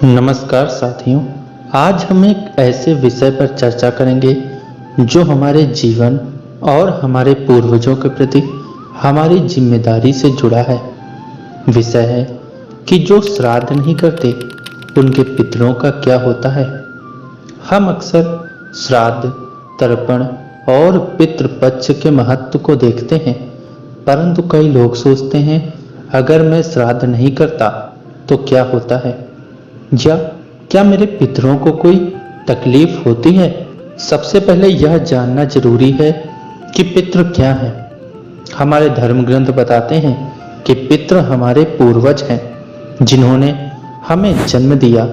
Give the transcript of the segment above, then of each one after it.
नमस्कार साथियों। आज हम एक ऐसे विषय पर चर्चा करेंगे जो हमारे जीवन और हमारे पूर्वजों के प्रति हमारी जिम्मेदारी से जुड़ा है। विषय है कि जो श्राद्ध नहीं करते उनके पितरों का क्या होता है। हम अक्सर श्राद्ध, तर्पण और पितृपक्ष के महत्व को देखते हैं, परंतु कई लोग सोचते हैं अगर मैं श्राद्ध नहीं करता तो क्या होता है, या क्या मेरे पितरों को कोई तकलीफ होती है। सबसे पहले यह जानना जरूरी है कि पितृ क्या है। हमारे धर्म ग्रंथ बताते हैं कि पितृ हमारे पूर्वज हैं, जिन्होंने हमें जन्म दिया,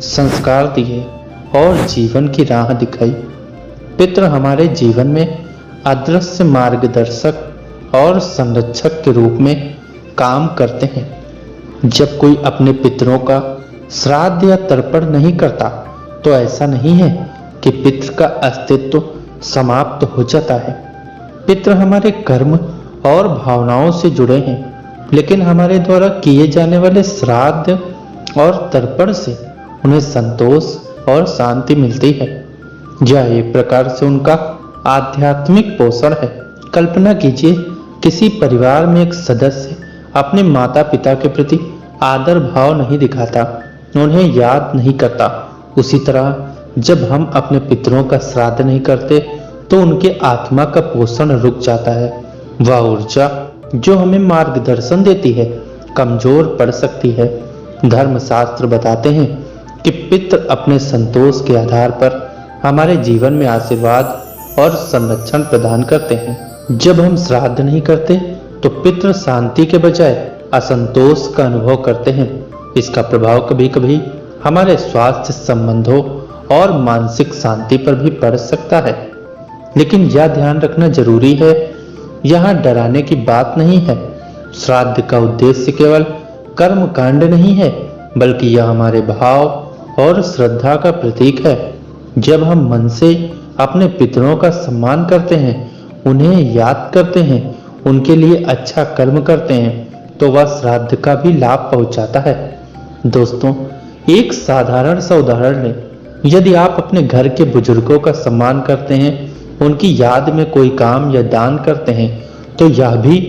संस्कार दिए और जीवन की राह दिखाई। पितृ हमारे जीवन में अदृश्य मार्गदर्शक और संरक्षक के रूप में काम करते हैं। जब कोई अपने पितरों का श्राद्ध या तर्पण नहीं करता तो ऐसा नहीं है कि पितृ का अस्तित्व समाप्त हो जाता है। पितृ हमारे कर्म और भावनाओं से जुड़े हैं, लेकिन हमारे द्वारा किए जाने वाले श्राद्ध और तर्पण से उन्हें संतोष और शांति मिलती है। यह एक प्रकार से उनका आध्यात्मिक पोषण है। कल्पना कीजिए, किसी परिवार में एक सदस्य अपने माता पिता के प्रति आदर भाव नहीं दिखाता, उन्हें याद नहीं करता। उसी तरह जब हम अपने पितरों का श्राद्ध नहीं करते तो उनके आत्मा का पोषण रुक जाता है। वह ऊर्जा जो हमें मार्गदर्शन देती है कमजोर पड़ सकती है। धर्मशास्त्र बताते हैं कि पितृ अपने संतोष के आधार पर हमारे जीवन में आशीर्वाद और संरक्षण प्रदान करते हैं। जब हम श्राद्ध नहीं करते तो पितृ शांति के बजाय असंतोष का अनुभव करते हैं। इसका प्रभाव कभी कभी हमारे स्वास्थ्य संबंधों और मानसिक शांति पर भी पड़ सकता है। लेकिन यह ध्यान रखना जरूरी है, यहाँ डराने की बात नहीं है। श्राद्ध का उद्देश्य केवल कर्म कांड नहीं है, बल्कि यह हमारे भाव और श्रद्धा का प्रतीक है। जब हम मन से अपने पितरों का सम्मान करते हैं, उन्हें याद करते हैं, उनके लिए अच्छा कर्म करते हैं, तो वह श्राद्ध का भी लाभ पहुंचाता है। दोस्तों, एक साधारण सा उदाहरण लें। यदि आप अपने घर के बुजुर्गों का सम्मान करते हैं, उनकी याद में कोई काम या दान करते हैं, तो यह भी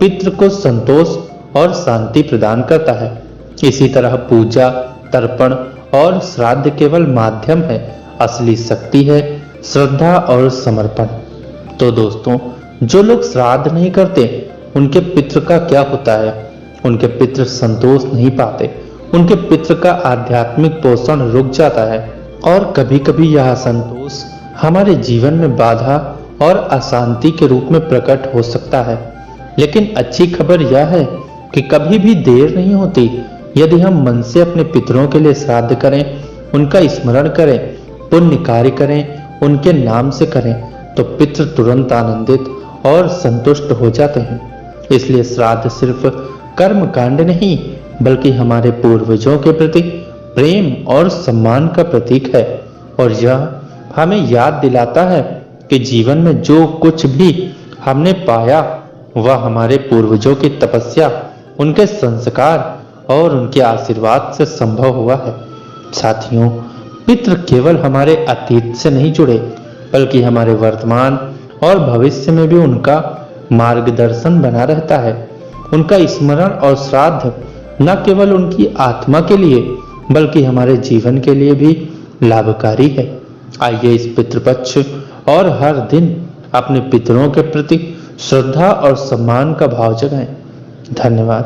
पितृ को संतोष और शांति प्रदान करता है। इसी तरह पूजा, तर्पण और श्राद्ध केवल माध्यम है, असली शक्ति है श्रद्धा और समर्पण। तो दोस्तों, जो लोग श्राद्ध नहीं करते उनके पितृ का क्या होता है। उनके पितृ संतोष नहीं पाते, उनके पितृ का आध्यात्मिक पोषण रुक जाता है, और कभी कभी यह असंतोष हमारे जीवन में बाधा और अशांति के रूप में प्रकट हो सकता है। लेकिन अच्छी खबर यह है कि कभी भी देर नहीं होती। यदि हम मन से अपने पितरों के लिए श्राद्ध करें, उनका स्मरण करें, पुण्य कार्य करें, उनके नाम से करें, तो पितृ तुरंत आनंदित और संतुष्ट हो जाते हैं। इसलिए श्राद्ध सिर्फ कर्म कांड नहीं, बल्कि हमारे पूर्वजों के प्रति प्रेम और सम्मान का प्रतीक है। और यह हमें याद दिलाता है कि जीवन में जो कुछ भी हमने पाया वह हमारे पूर्वजों की तपस्या, उनके संस्कार और उनके आशीर्वाद से संभव हुआ है। साथियों, पितृ केवल हमारे अतीत से नहीं जुड़े, बल्कि हमारे वर्तमान और भविष्य में भी उनका मार्गदर्शन बना रहता है। उनका स्मरण और श्राद्ध न केवल उनकी आत्मा के लिए बल्कि हमारे जीवन के लिए भी लाभकारी है। आइए इस पितृपक्ष और हर दिन अपने पितरों के प्रति श्रद्धा और सम्मान का भाव जगाएं। धन्यवाद।